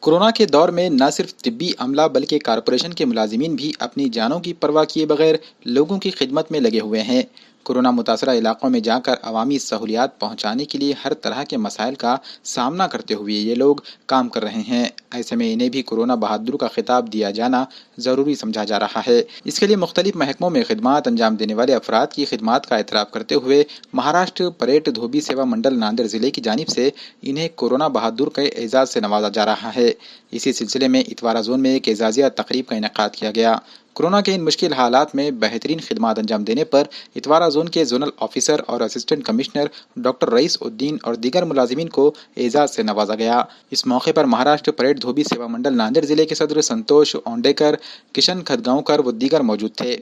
Corona کے دور میں نہ صرف طبی عملہ بلکہ کارپوریشن کے ملازمین بھی اپنی جانوں کی پرواہ کیے بغیر لوگوں کی خدمت میں لگے ہوئے ہیں۔ کورونا متاثرہ علاقوں میں جا کر عوامی سہولیات پہنچانے کے لیے ہر طرح کے مسائل کا سامنا کرتے ہوئے یہ لوگ کام کر رہے ہیں۔ ایسے میں انہیں بھی کورونا بہادر کا خطاب دیا جانا ضروری سمجھا جا رہا ہے۔ اس کے لیے مختلف محکموں میں خدمات انجام دینے والے افراد کی خدمات کا اعتراف کرتے ہوئے مہاراشٹر پریٹ دھوبی سیوا منڈل ناندیڑ ضلع کی جانب سے انہیں کورونا بہادر کے اعزاز سے نوازا جا رہا ہے۔ اسی سلسلے میں اتوارا زون میں ایک اعزازیہ تقریب کا انعقاد کیا گیا۔ کورونا کے ان مشکل حالات میں بہترین خدمات انجام دینے پر اتوارا زون کے زونل آفیسر اور اسسٹنٹ کمشنر ڈاکٹر رئیس الدین اور دیگر ملازمین کو اعزاز سے نوازا گیا۔ اس موقع پر مہاراشٹر پریٹ دھوبی سیوا منڈل ناندیڑ ضلع کے صدر سنتوش اونڈیکر، کشن کھدگاؤں کر و دیگر موجود تھے۔